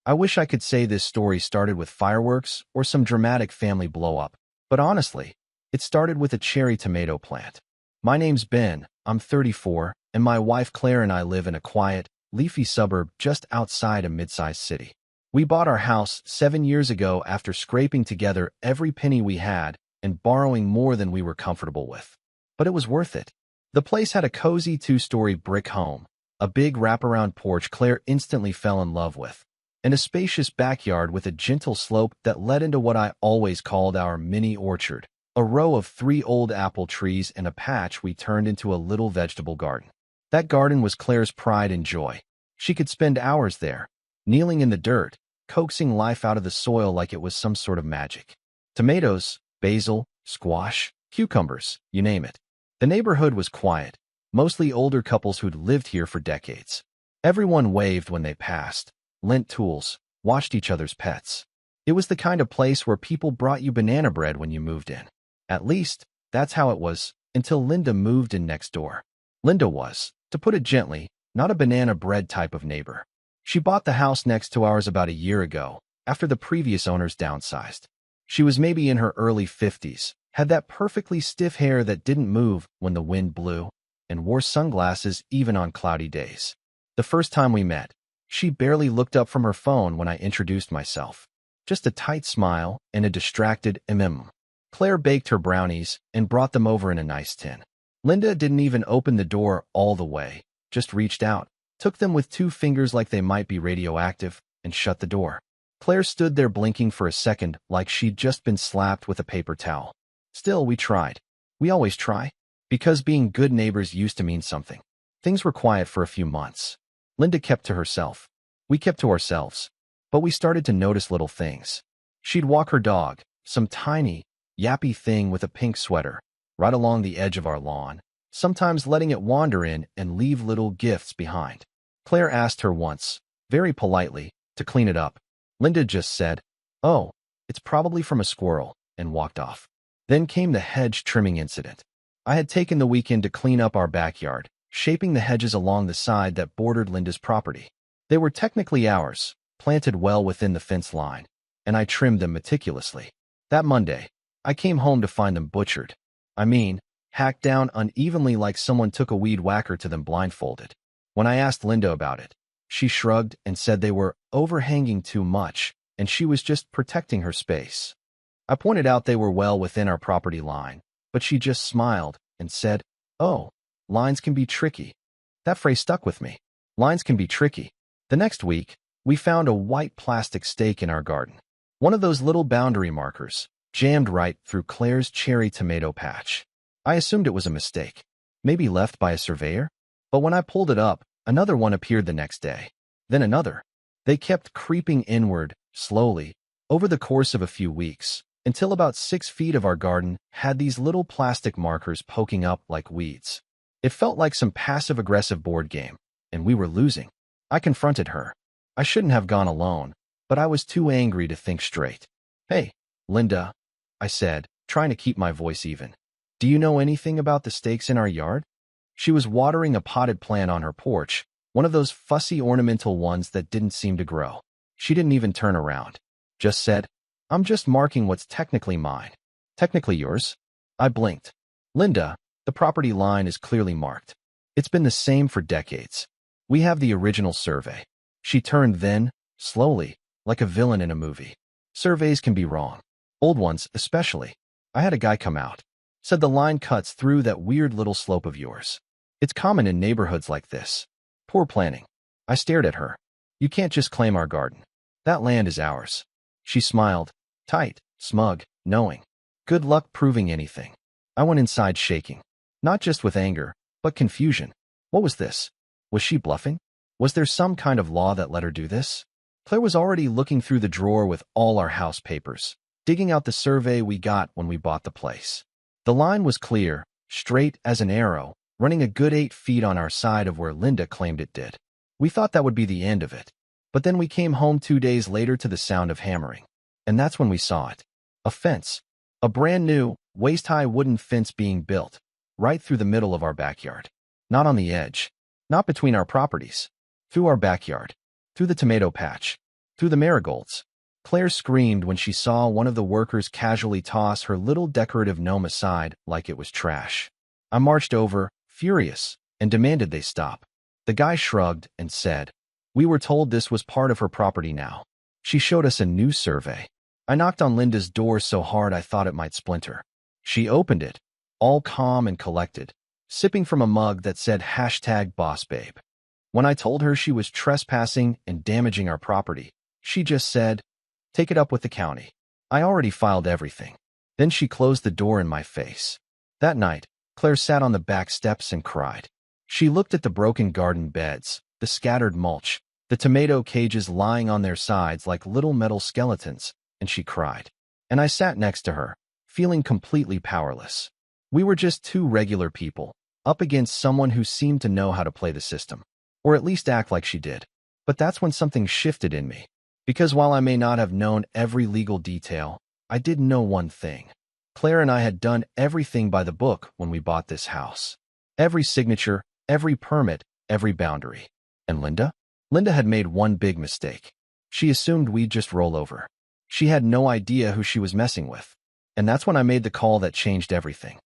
I wish I could say this story started with fireworks or some dramatic family blow-up, but honestly, it started with a cherry tomato plant. My name's Ben, I'm 34, and my wife Claire and I live in a quiet, leafy suburb just outside a mid-sized city. We bought our house 7 years ago after scraping together every penny we had and borrowing more than we were comfortable with. But it was worth it. The place had a cozy 2-story brick home, a big wraparound porch Claire instantly fell in love with, and a spacious backyard with a gentle slope that led into what I always called our mini orchard, a row of 3 old apple trees and a patch we turned into a little vegetable garden. That garden was Claire's pride and joy. She could spend hours there, kneeling in the dirt, coaxing life out of the soil like it was some sort of magic. Tomatoes, basil, squash, cucumbers, you name it. The neighborhood was quiet, mostly older couples who'd lived here for decades. Everyone waved when they passed, lent tools, watched each other's pets. It was the kind of place where people brought you banana bread when you moved in. At least, that's how it was until Linda moved in next door. Linda was, to put it gently, not a banana bread type of neighbor. She bought the house next to ours about a year ago, after the previous owners downsized. She was maybe in her early 50s, had that perfectly stiff hair that didn't move when the wind blew, and wore sunglasses even on cloudy days. The first time we met, she barely looked up from her phone when I introduced myself. Just a tight smile and a distracted Claire baked her brownies and brought them over in a nice tin. Linda didn't even open the door all the way, just reached out, took them with 2 fingers like they might be radioactive, and shut the door. Claire stood there blinking for a second like she'd just been slapped with a paper towel. Still, we tried. We always try. Because being good neighbors used to mean something. Things were quiet for a few months. Linda kept to herself. We kept to ourselves. But we started to notice little things. She'd walk her dog, some tiny, yappy thing with a pink sweater, right along the edge of our lawn, sometimes letting it wander in and leave little gifts behind. Claire asked her once, very politely, to clean it up. Linda just said, "Oh, it's probably from a squirrel," and walked off. Then came the hedge trimming incident. I had taken the weekend to clean up our backyard, shaping the hedges along the side that bordered Linda's property. They were technically ours, planted well within the fence line, and I trimmed them meticulously. That Monday, I came home to find them butchered. I mean, hacked down unevenly like someone took a weed whacker to them blindfolded. When I asked Linda about it, she shrugged and said they were overhanging too much, and she was just protecting her space. I pointed out they were well within our property line, but she just smiled and said, "Oh, lines can be tricky." That phrase stuck with me. Lines can be tricky. The next week, we found a white plastic stake in our garden. One of those little boundary markers, jammed right through Claire's cherry tomato patch. I assumed it was a mistake, maybe left by a surveyor. But when I pulled it up, another one appeared the next day. Then another. They kept creeping inward, slowly, over the course of a few weeks, until about 6 feet of our garden had these little plastic markers poking up like weeds. It felt like some passive-aggressive board game, and we were losing. I confronted her. I shouldn't have gone alone, but I was too angry to think straight. "Hey, Linda," I said, trying to keep my voice even. "Do you know anything about the stakes in our yard?" She was watering a potted plant on her porch, one of those fussy ornamental ones that didn't seem to grow. She didn't even turn around. Just said, "I'm just marking what's technically mine." "Technically yours?" I blinked. "Linda, the property line is clearly marked. It's been the same for decades. We have the original survey." She turned then, slowly, like a villain in a movie. "Surveys can be wrong. Old ones, especially. I had a guy come out. Said the line cuts through that weird little slope of yours. It's common in neighborhoods like this. Poor planning." I stared at her. "You can't just claim our garden. That land is ours." She smiled, tight, smug, knowing. Good luck proving anything. I went inside shaking. Not just with anger, but confusion. What was this? Was she bluffing? Was there some kind of law that let her do this? Claire was already looking through the drawer with all our house papers, digging out the survey we got when we bought the place. The line was clear, straight as an arrow, running a good 8 feet on our side of where Linda claimed it did. We thought that would be the end of it. But then we came home 2 days later to the sound of hammering. And that's when we saw it. A fence. A brand new, waist-high wooden fence being built, right through the middle of our backyard. Not on the edge. Not between our properties. Through our backyard. Through the tomato patch. through the marigolds. Claire screamed when she saw one of the workers casually toss her little decorative gnome aside like it was trash. I marched over, furious, and demanded they stop. The guy shrugged and said, "We were told this was part of her property now." She showed us a new survey. I knocked on Linda's door so hard I thought it might splinter. She opened it, all calm and collected, sipping from a mug that said #BossBabe. When I told her she was trespassing and damaging our property, she just said, "Take it up with the county. I already filed everything." Then she closed the door in my face. That night, Claire sat on the back steps and cried. She looked at the broken garden beds, the scattered mulch, the tomato cages lying on their sides like little metal skeletons, and she cried. And I sat next to her, feeling completely powerless. We were just two regular people, up against someone who seemed to know how to play the system, or at least act like she did. But that's when something shifted in me. Because while I may not have known every legal detail, I did know one thing. Claire and I had done everything by the book when we bought this house. Every signature, every permit, every boundary. And Linda? Linda had made one big mistake. She assumed we'd just roll over. She had no idea who she was messing with. And that's when I made the call that changed everything.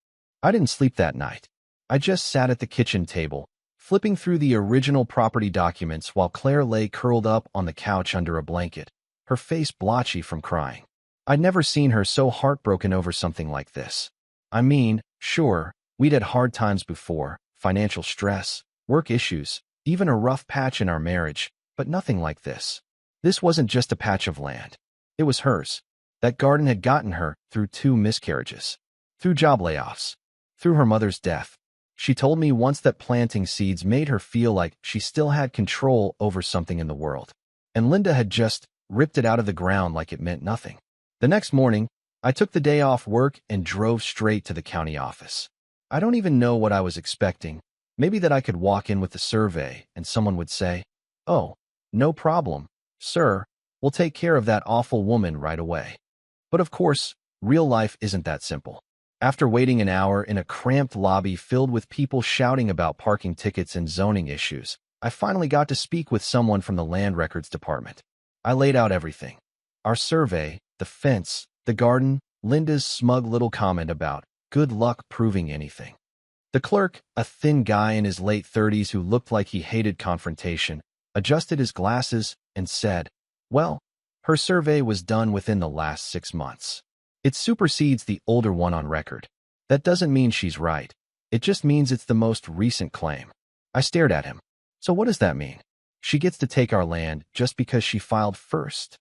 I didn't sleep that night. I just sat at the kitchen table, flipping through the original property documents while Claire lay curled up on the couch under a blanket, her face blotchy from crying. I'd never seen her so heartbroken over something like this. I mean, sure, we'd had hard times before, financial stress, work issues, even a rough patch in our marriage, but nothing like this. This wasn't just a patch of land. It was hers. That garden had gotten her through 2 miscarriages, through job layoffs, through her mother's death. She told me once that planting seeds made her feel like she still had control over something in the world. And Linda had just ripped it out of the ground like it meant nothing. The next morning, I took the day off work and drove straight to the county office. I don't even know what I was expecting. Maybe that I could walk in with the survey and someone would say, "Oh, no problem, sir. We'll take care of that awful woman right away." But of course, real life isn't that simple. After waiting an hour in a cramped lobby filled with people shouting about parking tickets and zoning issues, I finally got to speak with someone from the Land Records Department. I laid out everything. Our survey, the fence, the garden, Linda's smug little comment about good luck proving anything. The clerk, a thin guy in his late 30s who looked like he hated confrontation, adjusted his glasses and said, "Well, her survey was done within the last 6 months. It supersedes the older one on record. That doesn't mean she's right. It just means it's the most recent claim." I stared at him. "So what does that mean? She gets to take our land just because she filed first?"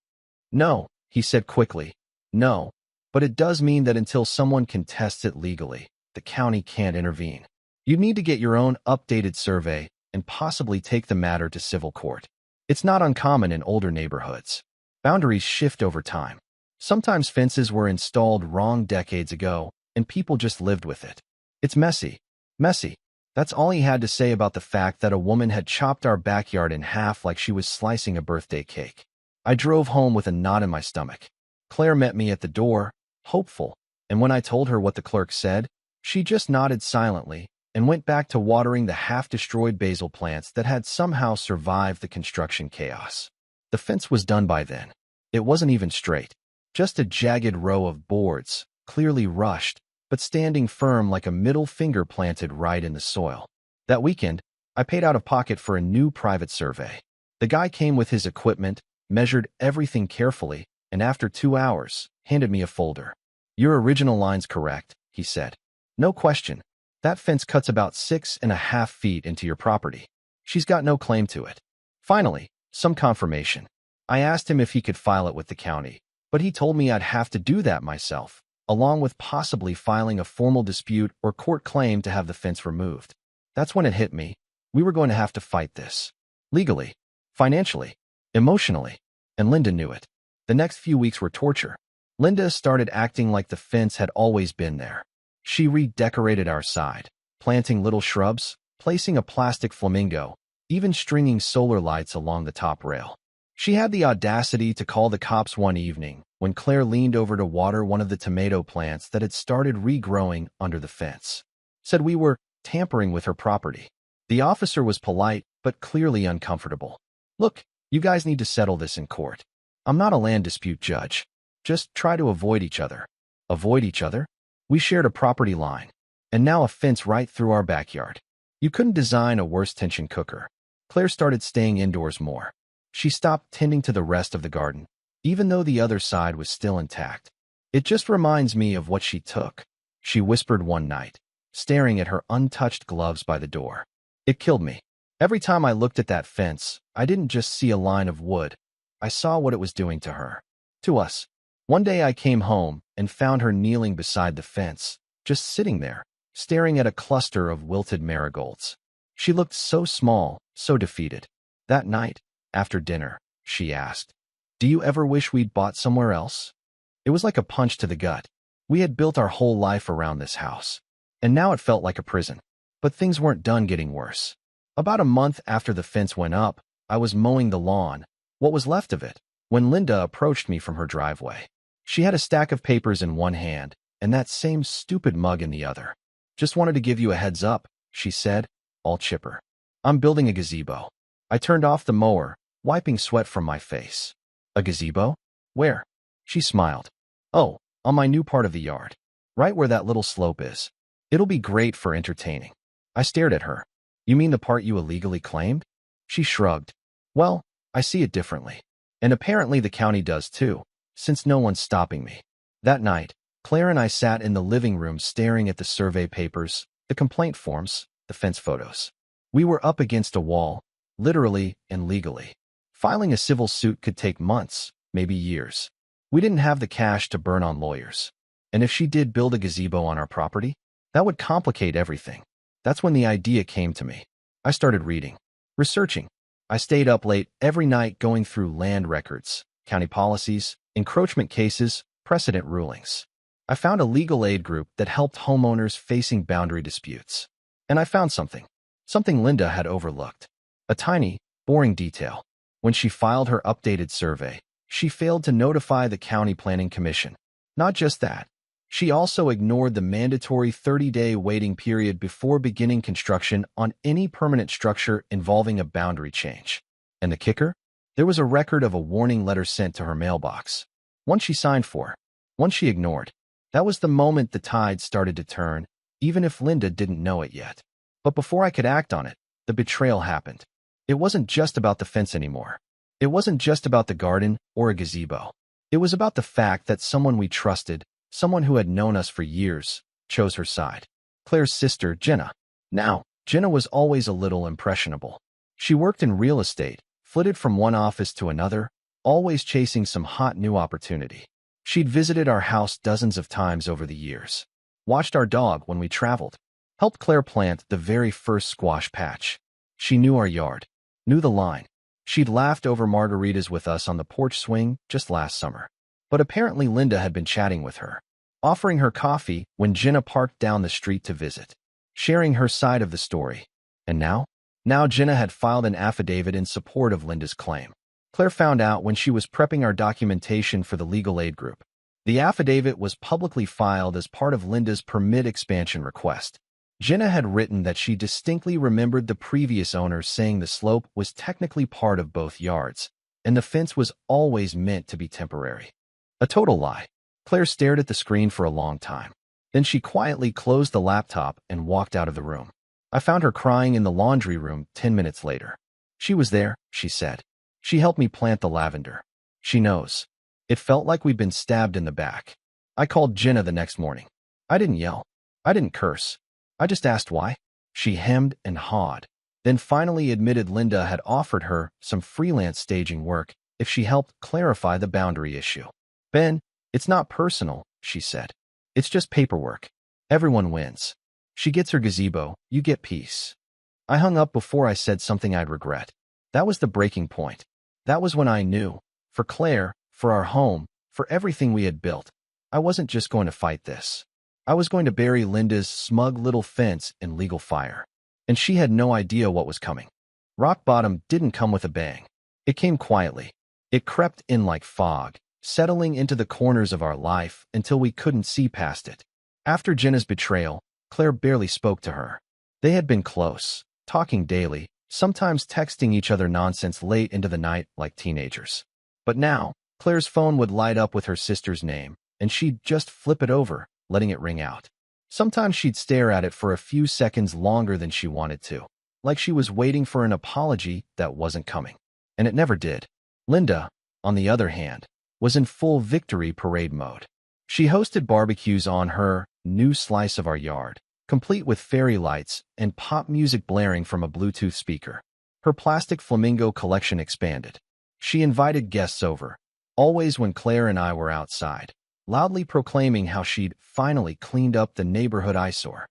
"No," he said quickly. "No. But it does mean that until someone contests it legally, the county can't intervene. You need to get your own updated survey and possibly take the matter to civil court. It's not uncommon in older neighborhoods. Boundaries shift over time. Sometimes fences were installed wrong decades ago, and people just lived with it. It's messy. Messy." That's all he had to say about the fact that a woman had chopped our backyard in half like she was slicing a birthday cake. I drove home with a knot in my stomach. Claire met me at the door, hopeful, and when I told her what the clerk said, she just nodded silently and went back to watering the half-destroyed basil plants that had somehow survived the construction chaos. The fence was done by then. It wasn't even straight. Just a jagged row of boards, clearly rushed, but standing firm like a middle finger planted right in the soil. That weekend, I paid out of pocket for a new private survey. The guy came with his equipment, measured everything carefully, and after 2 hours, handed me a folder. "Your original line's correct," he said. "No question. That fence cuts about 6.5 feet into your property. She's got no claim to it." Finally, some confirmation. I asked him if he could file it with the county, but he told me I'd have to do that myself, along with possibly filing a formal dispute or court claim to have the fence removed. That's when it hit me. We were going to have to fight this. Legally, financially, emotionally, and Linda knew it. The next few weeks were torture. Linda started acting like the fence had always been there. She redecorated our side, planting little shrubs, placing a plastic flamingo, even stringing solar lights along the top rail. She had the audacity to call the cops one evening when Claire leaned over to water one of the tomato plants that had started regrowing under the fence. Said we were tampering with her property. The officer was polite, but clearly uncomfortable. "Look, you guys need to settle this in court. I'm not a land dispute judge. Just try to avoid each other. Avoid each other? We shared a property line, and now a fence right through our backyard. You couldn't design a worse tension cooker. Claire started staying indoors more. She stopped tending to the rest of the garden, even though the other side was still intact. It just reminds me of what she took, she whispered one night, staring at her untouched gloves by the door. It killed me. Every time I looked at that fence, I didn't just see a line of wood. I saw what it was doing to her. To us. One day I came home and found her kneeling beside the fence, just sitting there, staring at a cluster of wilted marigolds. She looked so small, so defeated. That night, after dinner, she asked, "Do you ever wish we'd bought somewhere else?" It was like a punch to the gut. We had built our whole life around this house, and now it felt like a prison. But things weren't done getting worse. About a month after the fence went up, I was mowing the lawn, what was left of it, when Linda approached me from her driveway. She had a stack of papers in one hand and that same stupid mug in the other. "Just wanted to give you a heads up," she said, all chipper. "I'm building a gazebo." I turned off the mower, wiping sweat from my face. "A gazebo? Where?" She smiled. "Oh, on my new part of the yard. Right where that little slope is. It'll be great for entertaining." I stared at her. "You mean the part you illegally claimed?" She shrugged. "Well, I see it differently. And apparently the county does too, since no one's stopping me." That night, Claire and I sat in the living room staring at the survey papers, the complaint forms, the fence photos. We were up against a wall, literally and legally. Filing a civil suit could take months, maybe years. We didn't have the cash to burn on lawyers. And if she did build a gazebo on our property, that would complicate everything. That's when the idea came to me. I started reading, researching. I stayed up late every night going through land records, county policies, encroachment cases, precedent rulings. I found a legal aid group that helped homeowners facing boundary disputes. And I found something Linda had overlooked. A tiny, boring detail. When she filed her updated survey, she failed to notify the County Planning Commission. Not just that, she also ignored the mandatory 30-day waiting period before beginning construction on any permanent structure involving a boundary change. And the kicker? There was a record of a warning letter sent to her mailbox. One she signed for, one she ignored. That was the moment the tide started to turn, even if Linda didn't know it yet. But before I could act on it, the betrayal happened. It wasn't just about the fence anymore. It wasn't just about the garden or a gazebo. It was about the fact that someone we trusted, someone who had known us for years, chose her side. Claire's sister, Jenna. Now, Jenna was always a little impressionable. She worked in real estate, flitted from one office to another, always chasing some hot new opportunity. She'd visited our house dozens of times over the years, watched our dog when we traveled, helped Claire plant the very first squash patch. She knew our yard, knew the line. She'd laughed over margaritas with us on the porch swing just last summer. But apparently Linda had been chatting with her, offering her coffee when Jenna parked down the street to visit, sharing her side of the story. And now? Now Jenna had filed an affidavit in support of Linda's claim. Claire found out when she was prepping our documentation for the legal aid group. The affidavit was publicly filed as part of Linda's permit expansion request. Jenna had written that she distinctly remembered the previous owner saying the slope was technically part of both yards, and the fence was always meant to be temporary. A total lie. Claire stared at the screen for a long time. Then she quietly closed the laptop and walked out of the room. I found her crying in the laundry room 10 minutes later. "She was there," she said. "She helped me plant the lavender. She knows." It felt like we'd been stabbed in the back. I called Jenna the next morning. I didn't yell. I didn't curse. I just asked why. She hemmed and hawed, then finally admitted Linda had offered her some freelance staging work if she helped clarify the boundary issue. "Ben, it's not personal," she said. "It's just paperwork. Everyone wins. She gets her gazebo, you get peace." I hung up before I said something I'd regret. That was the breaking point. That was when I knew, for Claire, for our home, for everything we had built, I wasn't just going to fight this. I was going to bury Linda's smug little fence in legal fire. And she had no idea what was coming. Rock bottom didn't come with a bang. It came quietly. It crept in like fog, settling into the corners of our life until we couldn't see past it. After Jenna's betrayal, Claire barely spoke to her. They had been close, talking daily, sometimes texting each other nonsense late into the night like teenagers. But now, Claire's phone would light up with her sister's name, and she'd just flip it over, letting it ring out. Sometimes she'd stare at it for a few seconds longer than she wanted to, like she was waiting for an apology that wasn't coming. And it never did. Linda, on the other hand, was in full victory parade mode. She hosted barbecues on her new slice of our yard, complete with fairy lights and pop music blaring from a Bluetooth speaker. Her plastic flamingo collection expanded. She invited guests over, always when Claire and I were outside, loudly proclaiming how she'd finally cleaned up the neighborhood eyesore.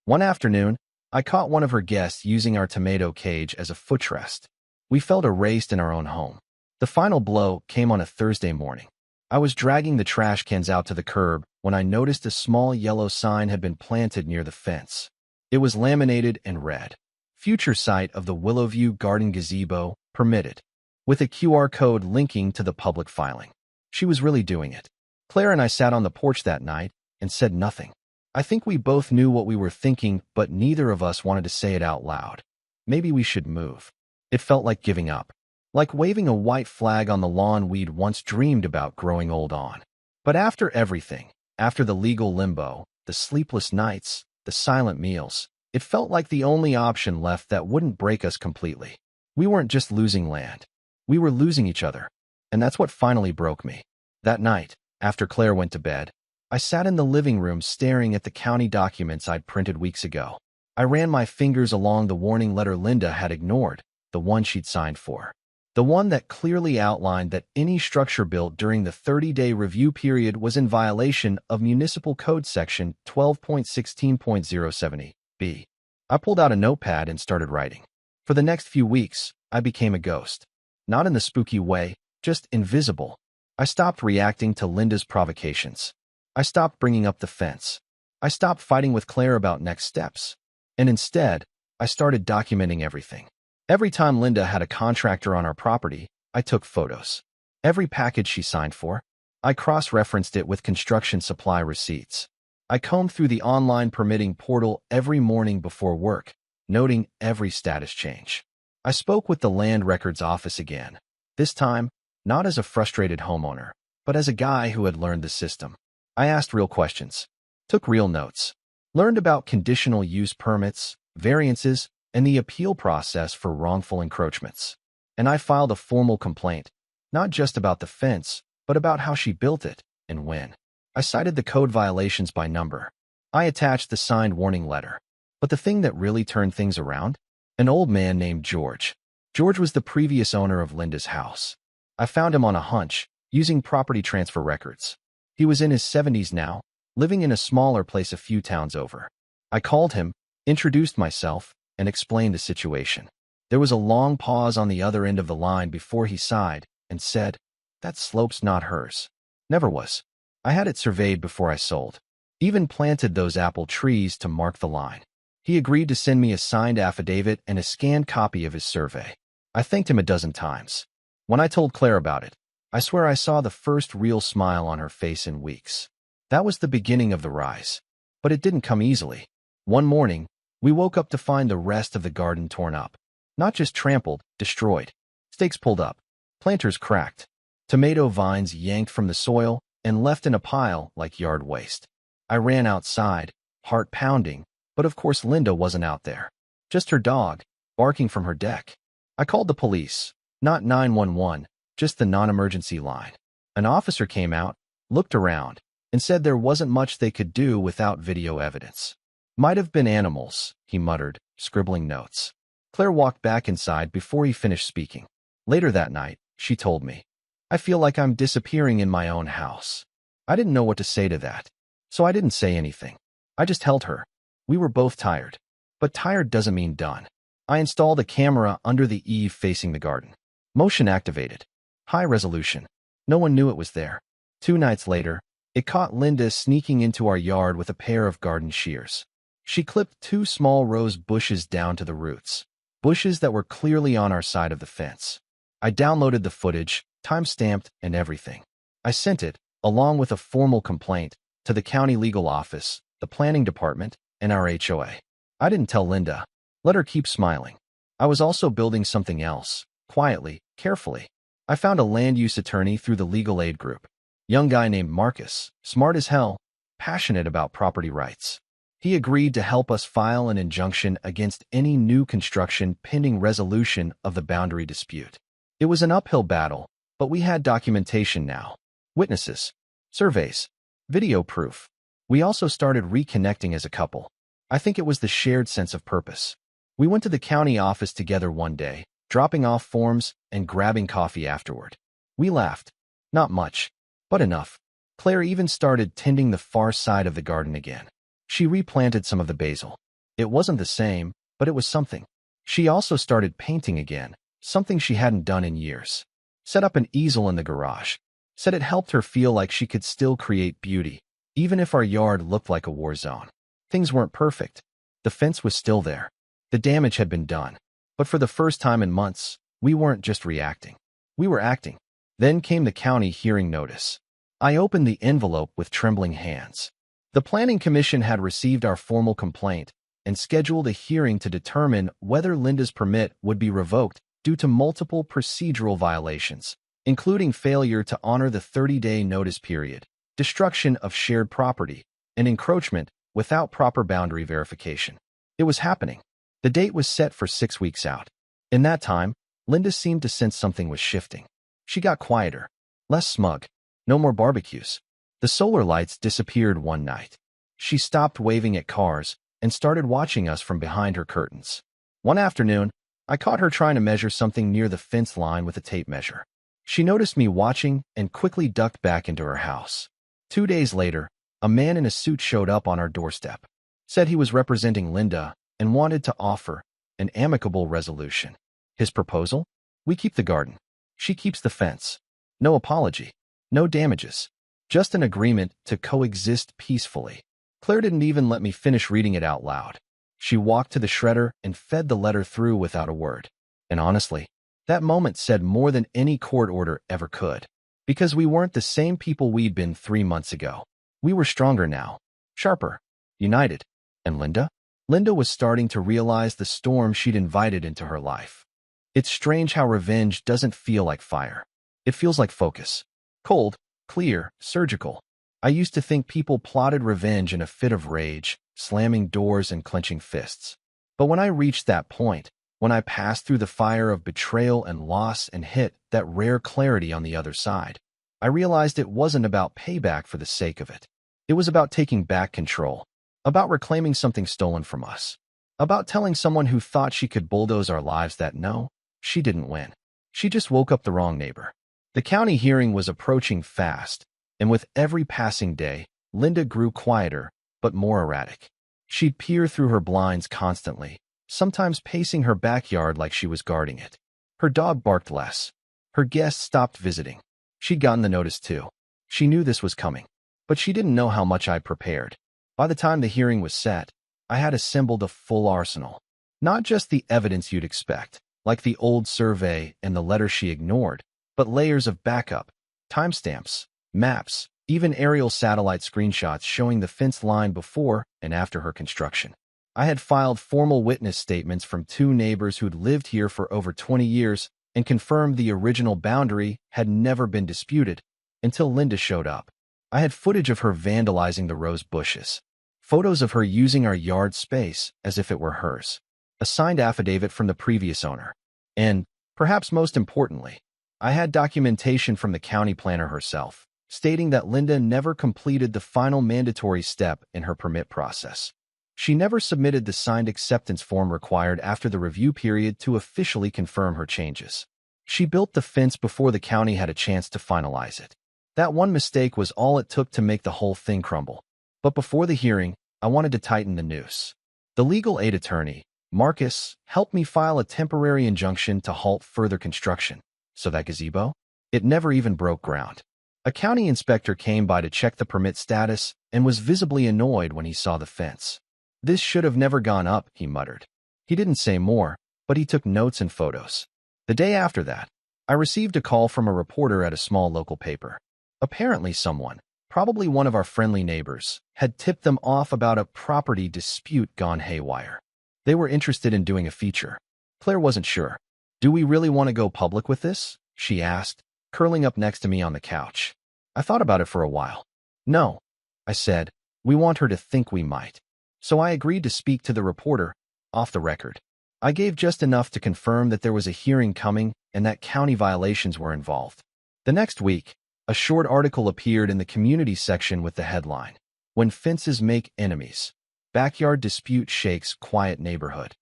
One afternoon, I caught one of her guests using our tomato cage as a footrest. We felt erased in our own home. The final blow came on a Thursday morning. I was dragging the trash cans out to the curb when I noticed a small yellow sign had been planted near the fence. It was laminated and read, "Future site of the Willowview Garden Gazebo, permitted," with a QR code linking to the public filing. She was really doing it. Claire and I sat on the porch that night and said nothing. I think we both knew what we were thinking, but neither of us wanted to say it out loud. Maybe we should move. It felt like giving up, like waving a white flag on the lawn we'd once dreamed about growing old on. But after everything, after the legal limbo, the sleepless nights, the silent meals, it felt like the only option left that wouldn't break us completely. We weren't just losing land. We were losing each other. And that's what finally broke me. That night, after Claire went to bed, I sat in the living room staring at the county documents I'd printed weeks ago. I ran my fingers along the warning letter Linda had ignored, the one she'd signed for. The one that clearly outlined that any structure built during the 30-day review period was in violation of Municipal Code Section 12.16.070b. I pulled out a notepad and started writing. For the next few weeks, I became a ghost. Not in the spooky way, just invisible. I stopped reacting to Linda's provocations. I stopped bringing up the fence. I stopped fighting with Claire about next steps. And instead, I started documenting everything. Every time Linda had a contractor on our property, I took photos. Every package she signed for, I cross-referenced it with construction supply receipts. I combed through the online permitting portal every morning before work, noting every status change. I spoke with the Land Records Office again, this time not as a frustrated homeowner, but as a guy who had learned the system. I asked real questions, took real notes, learned about conditional use permits, variances, and the appeal process for wrongful encroachments. And I filed a formal complaint, not just about the fence, but about how she built it and when. I cited the code violations by number. I attached the signed warning letter. But the thing that really turned things around? An old man named George. George was the previous owner of Linda's house. I found him on a hunch, using property transfer records. He was in his 70s now, living in a smaller place a few towns over. I called him, introduced myself, and explained the situation. There was a long pause on the other end of the line before he sighed and said, "That slope's not hers." Never was. I had it surveyed before I sold. Even planted those apple trees to mark the line. He agreed to send me a signed affidavit and a scanned copy of his survey. I thanked him a dozen times. When I told Claire about it, I swear I saw the first real smile on her face in weeks. That was the beginning of the rise. But it didn't come easily. One morning, we woke up to find the rest of the garden torn up. Not just trampled, destroyed. Stakes pulled up. Planters cracked. Tomato vines yanked from the soil and left in a pile like yard waste. I ran outside, heart pounding, but of course Linda wasn't out there. Just her dog, barking from her deck. I called the police, not 911, just the non-emergency line. An officer came out, looked around, and said there wasn't much they could do without video evidence. "Might have been animals," he muttered, scribbling notes. Claire walked back inside before he finished speaking. Later that night, she told me, "I feel like I'm disappearing in my own house." I didn't know what to say to that, so I didn't say anything. I just held her. We were both tired. But tired doesn't mean done. I installed a camera under the eave facing the garden. Motion activated. High resolution. No one knew it was there. 2 nights later, it caught Linda sneaking into our yard with a pair of garden shears. She clipped 2 small rose bushes down to the roots. Bushes that were clearly on our side of the fence. I downloaded the footage, time-stamped, and everything. I sent it, along with a formal complaint, to the county legal office, the planning department, and our HOA. I didn't tell Linda. Let her keep smiling. I was also building something else, quietly, carefully. I found a land use attorney through the legal aid group. Young guy named Marcus, smart as hell, passionate about property rights. He agreed to help us file an injunction against any new construction pending resolution of the boundary dispute. It was an uphill battle, but we had documentation now. Witnesses, surveys, video proof. We also started reconnecting as a couple. I think it was the shared sense of purpose. We went to the county office together one day, dropping off forms and grabbing coffee afterward. We laughed. Not much, but enough. Claire even started tending the far side of the garden again. She replanted some of the basil. It wasn't the same, but it was something. She also started painting again, something she hadn't done in years. Set up an easel in the garage. Said it helped her feel like she could still create beauty, even if our yard looked like a war zone. Things weren't perfect. The fence was still there. The damage had been done. But for the first time in months, we weren't just reacting. We were acting. Then came the county hearing notice. I opened the envelope with trembling hands. The Planning Commission had received our formal complaint and scheduled a hearing to determine whether Linda's permit would be revoked due to multiple procedural violations, including failure to honor the 30-day notice period, destruction of shared property, and encroachment without proper boundary verification. It was happening. The date was set for 6 weeks out. In that time, Linda seemed to sense something was shifting. She got quieter, less smug, no more barbecues. The solar lights disappeared one night. She stopped waving at cars and started watching us from behind her curtains. One afternoon, I caught her trying to measure something near the fence line with a tape measure. She noticed me watching and quickly ducked back into her house. 2 days later, a man in a suit showed up on our doorstep, said he was representing Linda and wanted to offer an amicable resolution. His proposal? We keep the garden. She keeps the fence. No apology. No damages. Just an agreement to coexist peacefully. Claire didn't even let me finish reading it out loud. She walked to the shredder and fed the letter through without a word. And honestly, that moment said more than any court order ever could. Because we weren't the same people we'd been 3 months ago. We were stronger now. Sharper. United. And Linda? Linda was starting to realize the storm she'd invited into her life. It's strange how revenge doesn't feel like fire. It feels like focus. Cold, clear, surgical. I used to think people plotted revenge in a fit of rage, slamming doors and clenching fists. But when I reached that point, when I passed through the fire of betrayal and loss and hit that rare clarity on the other side, I realized it wasn't about payback for the sake of it. It was about taking back control, about reclaiming something stolen from us, about telling someone who thought she could bulldoze our lives that no, she didn't win. She just woke up the wrong neighbor. The county hearing was approaching fast, and with every passing day, Linda grew quieter, but more erratic. She'd peer through her blinds constantly, sometimes pacing her backyard like she was guarding it. Her dog barked less. Her guests stopped visiting. She'd gotten the notice too. She knew this was coming, but she didn't know how much I'd prepared. By the time the hearing was set, I had assembled a full arsenal. Not just the evidence you'd expect, like the old survey and the letter she ignored, but layers of backup, timestamps, maps, even aerial satellite screenshots showing the fence line before and after her construction. I had filed formal witness statements from 2 neighbors who'd lived here for over 20 years and confirmed the original boundary had never been disputed until Linda showed up. I had footage of her vandalizing the rose bushes, photos of her using our yard space as if it were hers, a signed affidavit from the previous owner, and, perhaps most importantly, I had documentation from the county planner herself, stating that Linda never completed the final mandatory step in her permit process. She never submitted the signed acceptance form required after the review period to officially confirm her changes. She built the fence before the county had a chance to finalize it. That one mistake was all it took to make the whole thing crumble. But before the hearing, I wanted to tighten the noose. The legal aid attorney, Marcus, helped me file a temporary injunction to halt further construction. So that gazebo? It never even broke ground. A county inspector came by to check the permit status and was visibly annoyed when he saw the fence. "This should have never gone up," he muttered. He didn't say more, but he took notes and photos. The day after that, I received a call from a reporter at a small local paper. Apparently someone, probably one of our friendly neighbors, had tipped them off about a property dispute gone haywire. They were interested in doing a feature. Claire wasn't sure. "Do we really want to go public with this?" she asked, curling up next to me on the couch. I thought about it for a while. No, I said, we want her to think we might. So I agreed to speak to the reporter, off the record. I gave just enough to confirm that there was a hearing coming and that county violations were involved. The next week, a short article appeared in the community section with the headline, "When Fences Make Enemies. Backyard Dispute Shakes Quiet Neighborhood."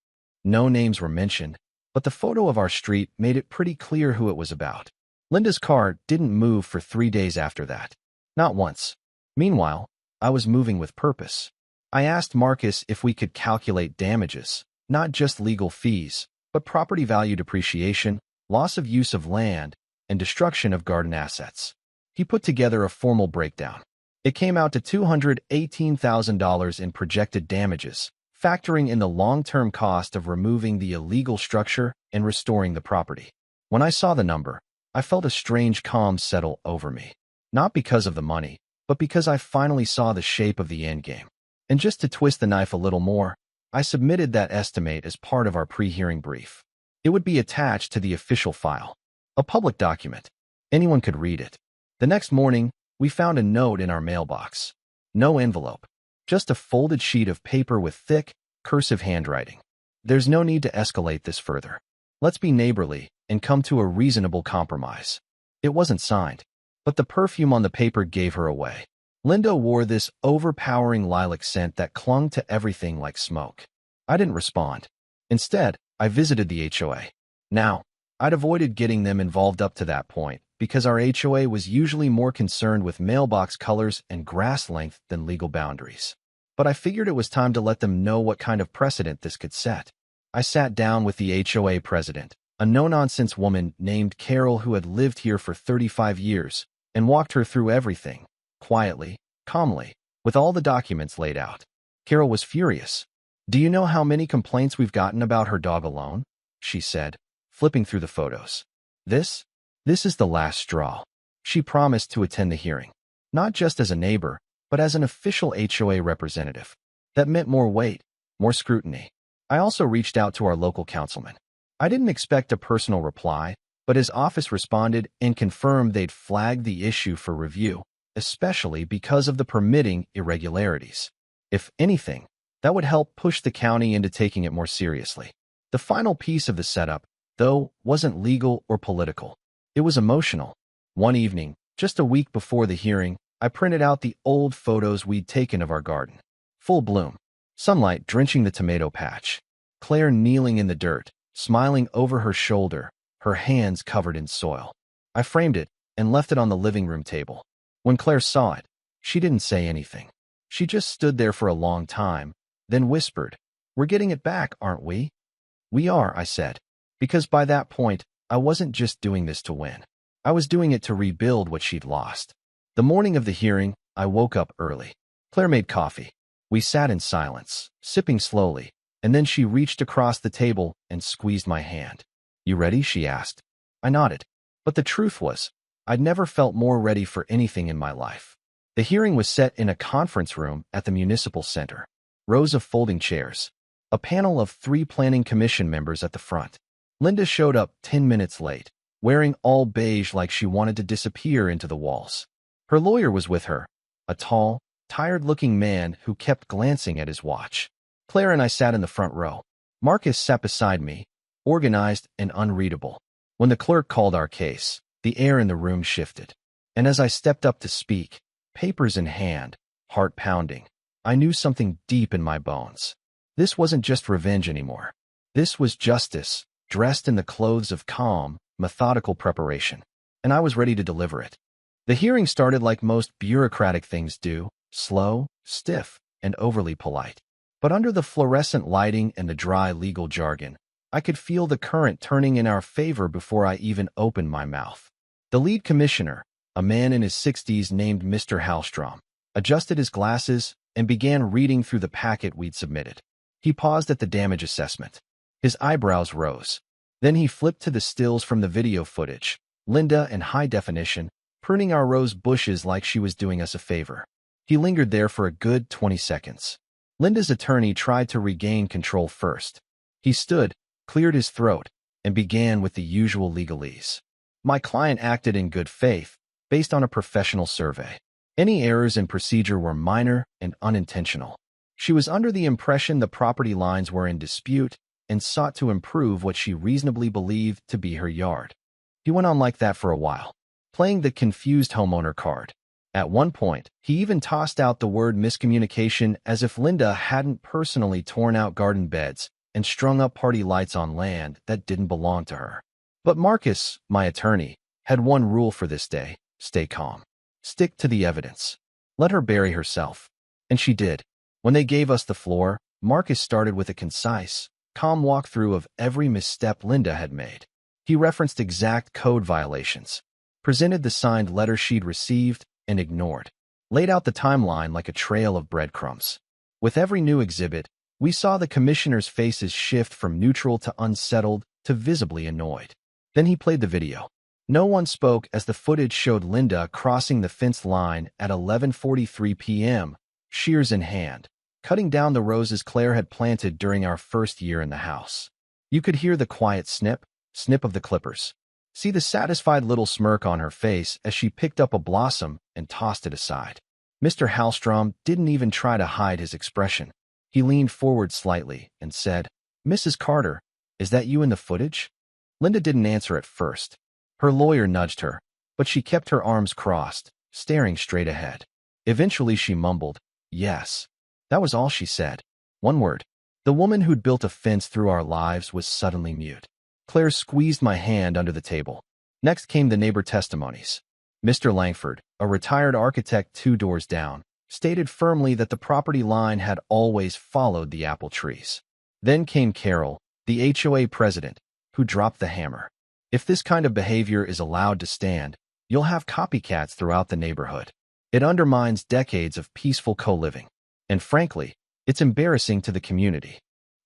No names were mentioned, but the photo of our street made it pretty clear who it was about. Linda's car didn't move for 3 days after that. Not once. Meanwhile, I was moving with purpose. I asked Marcus if we could calculate damages, not just legal fees, but property value depreciation, loss of use of land, and destruction of garden assets. He put together a formal breakdown. It came out to $218,000 in projected damages, factoring in the long-term cost of removing the illegal structure and restoring the property. When I saw the number, I felt a strange calm settle over me. Not because of the money, but because I finally saw the shape of the endgame. And just to twist the knife a little more, I submitted that estimate as part of our pre-hearing brief. It would be attached to the official file, a public document. Anyone could read it. The next morning, we found a note in our mailbox. No envelope, just a folded sheet of paper with thick, cursive handwriting. There's no need to escalate this further. Let's be neighborly and come to a reasonable compromise. It wasn't signed, but the perfume on the paper gave her away. Linda wore this overpowering lilac scent that clung to everything like smoke. I didn't respond. Instead, I visited the HOA. Now, I'd avoided getting them involved up to that point because our HOA was usually more concerned with mailbox colors and grass length than legal boundaries. But I figured it was time to let them know what kind of precedent this could set. I sat down with the HOA president, a no-nonsense woman named Carol who had lived here for 35 years, and walked her through everything, quietly, calmly, with all the documents laid out. Carol was furious. "Do you know how many complaints we've gotten about her dog alone?" she said, flipping through the photos. This is the last straw." She promised to attend the hearing, not just as a neighbor, but as an official HOA representative. That meant more weight, more scrutiny. I also reached out to our local councilman. I didn't expect a personal reply, but his office responded and confirmed they'd flagged the issue for review, especially because of the permitting irregularities. If anything, that would help push the county into taking it more seriously. The final piece of the setup, though, wasn't legal or political. It was emotional. One evening, just a week before the hearing, I printed out the old photos we'd taken of our garden. Full bloom. Sunlight drenching the tomato patch. Claire kneeling in the dirt, smiling over her shoulder, her hands covered in soil. I framed it and left it on the living room table. When Claire saw it, she didn't say anything. She just stood there for a long time, then whispered, "We're getting it back, aren't we?" "We are," I said, because by that point, I wasn't just doing this to win. I was doing it to rebuild what she'd lost. The morning of the hearing, I woke up early. Claire made coffee. We sat in silence, sipping slowly, and then she reached across the table and squeezed my hand. "You ready?" she asked. I nodded. But the truth was, I'd never felt more ready for anything in my life. The hearing was set in a conference room at the municipal center. Rows of folding chairs. A panel of 3 planning commission members at the front. Linda showed up 10 minutes late, wearing all beige like she wanted to disappear into the walls. Her lawyer was with her, a tall, tired-looking man who kept glancing at his watch. Claire and I sat in the front row. Marcus sat beside me, organized and unreadable. When the clerk called our case, the air in the room shifted. And as I stepped up to speak, papers in hand, heart pounding, I knew something deep in my bones. This wasn't just revenge anymore. This was justice, dressed in the clothes of calm, methodical preparation. And I was ready to deliver it. The hearing started like most bureaucratic things do, slow, stiff, and overly polite. But under the fluorescent lighting and the dry legal jargon, I could feel the current turning in our favor before I even opened my mouth. The lead commissioner, a man in his 60s named Mr. Hallstrom, adjusted his glasses and began reading through the packet we'd submitted. He paused at the damage assessment. His eyebrows rose. Then he flipped to the stills from the video footage, Linda in high definition, pruning our rose bushes like she was doing us a favor. He lingered there for a good 20 seconds. Linda's attorney tried to regain control first. He stood, cleared his throat, and began with the usual legalese. My client acted in good faith, based on a professional survey. Any errors in procedure were minor and unintentional. She was under the impression the property lines were in dispute and sought to improve what she reasonably believed to be her yard. He went on like that for a while, playing the confused homeowner card. At one point, he even tossed out the word miscommunication as if Linda hadn't personally torn out garden beds and strung up party lights on land that didn't belong to her. But Marcus, my attorney, had one rule for this day: stay calm. Stick to the evidence. Let her bury herself. And she did. When they gave us the floor, Marcus started with a concise, calm walkthrough of every misstep Linda had made. He referenced exact code violations, presented the signed letter she'd received and ignored, laid out the timeline like a trail of breadcrumbs. With every new exhibit, we saw the commissioners' faces shift from neutral to unsettled to visibly annoyed. Then he played the video. No one spoke as the footage showed Linda crossing the fence line at 11:43 p.m., shears in hand, cutting down the roses Claire had planted during our first year in the house. You could hear the quiet snip of the clippers. See the satisfied little smirk on her face as she picked up a blossom and tossed it aside. Mr. Hallstrom didn't even try to hide his expression. He leaned forward slightly and said, "Mrs. Carter, is that you in the footage?" Linda didn't answer at first. Her lawyer nudged her, but she kept her arms crossed, staring straight ahead. Eventually she mumbled, "Yes." That was all she said. One word. The woman who'd built a fence through our lives was suddenly mute. Claire squeezed my hand under the table. Next came the neighbor testimonies. Mr. Langford, a retired architect 2 doors down, stated firmly that the property line had always followed the apple trees. Then came Carol, the HOA president, who dropped the hammer. If this kind of behavior is allowed to stand, you'll have copycats throughout the neighborhood. It undermines decades of peaceful co-living. And frankly, it's embarrassing to the community.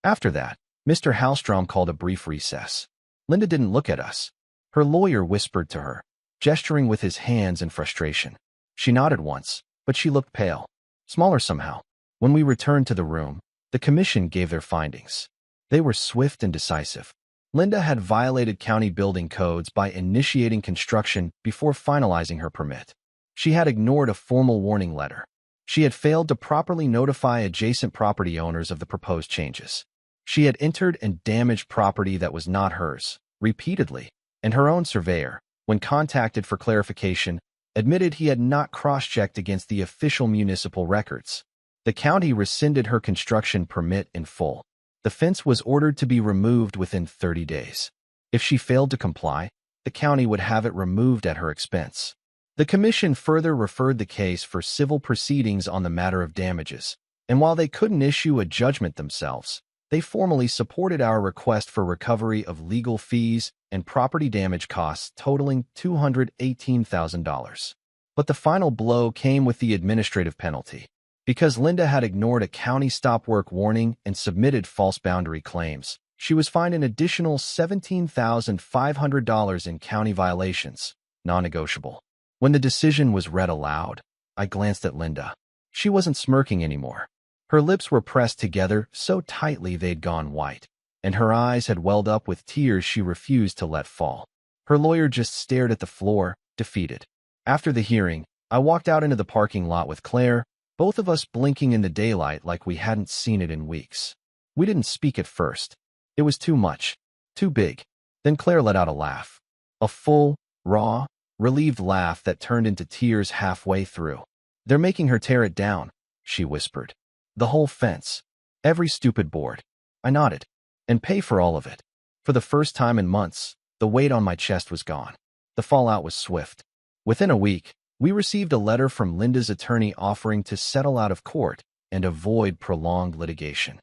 After that, Mr. Hallstrom called a brief recess. Linda didn't look at us. Her lawyer whispered to her, gesturing with his hands in frustration. She nodded once, but she looked pale, smaller somehow. When we returned to the room, the commission gave their findings. They were swift and decisive. Linda had violated county building codes by initiating construction before finalizing her permit. She had ignored a formal warning letter. She had failed to properly notify adjacent property owners of the proposed changes. She had entered and damaged property that was not hers, repeatedly, and her own surveyor, when contacted for clarification, admitted he had not cross-checked against the official municipal records. The county rescinded her construction permit in full. The fence was ordered to be removed within 30 days. If she failed to comply, the county would have it removed at her expense. The commission further referred the case for civil proceedings on the matter of damages, and while they couldn't issue a judgment themselves, they formally supported our request for recovery of legal fees and property damage costs totaling $218,000. But the final blow came with the administrative penalty. Because Linda had ignored a county stop work warning and submitted false boundary claims, she was fined an additional $17,500 in county violations, non-negotiable. When the decision was read aloud, I glanced at Linda. She wasn't smirking anymore. Her lips were pressed together so tightly they'd gone white, and her eyes had welled up with tears she refused to let fall. Her lawyer just stared at the floor, defeated. After the hearing, I walked out into the parking lot with Claire, both of us blinking in the daylight like we hadn't seen it in weeks. We didn't speak at first. It was too much, too big. Then Claire let out a laugh. A full, raw, relieved laugh that turned into tears halfway through. "They're making her tear it down," she whispered. "The whole fence. Every stupid board." I nodded. "And pay for all of it." For the first time in months, the weight on my chest was gone. The fallout was swift. Within a week, we received a letter from Linda's attorney offering to settle out of court and avoid prolonged litigation.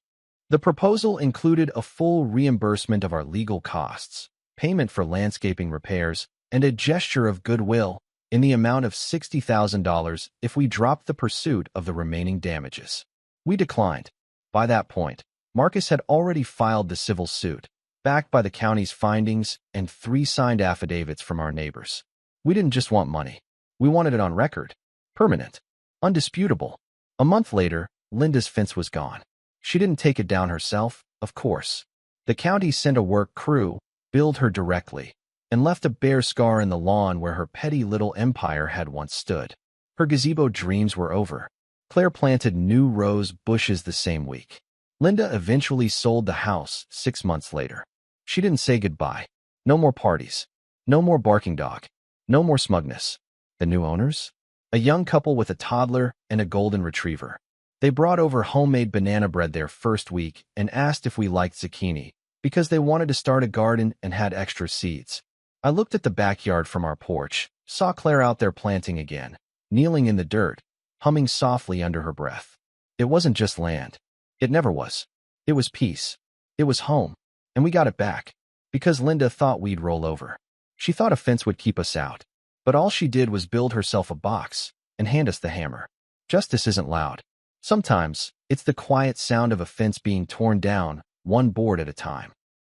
The proposal included a full reimbursement of our legal costs, payment for landscaping repairs, and a gesture of goodwill in the amount of $60,000 if we dropped the pursuit of the remaining damages. We declined. By that point, Marcus had already filed the civil suit, backed by the county's findings and 3 signed affidavits from our neighbors. We didn't just want money. We wanted it on record, permanent, undisputable. A month later, Linda's fence was gone. She didn't take it down herself, of course. The county sent a work crew, billed her directly, and left a bare scar in the lawn where her petty little empire had once stood. Her gazebo dreams were over. Claire planted new rose bushes the same week. Linda eventually sold the house 6 months later. She didn't say goodbye. No more parties. No more barking dog. No more smugness. The new owners? A young couple with a toddler and a golden retriever. They brought over homemade banana bread their first week and asked if we liked zucchini, because they wanted to start a garden and had extra seeds. I looked at the backyard from our porch, saw Claire out there planting again, kneeling in the dirt, humming softly under her breath. It wasn't just land. It never was. It was peace. It was home. And we got it back. Because Linda thought we'd roll over. She thought a fence would keep us out. But all she did was build herself a box and hand us the hammer. Justice isn't loud. Sometimes, it's the quiet sound of a fence being torn down, one board at a time.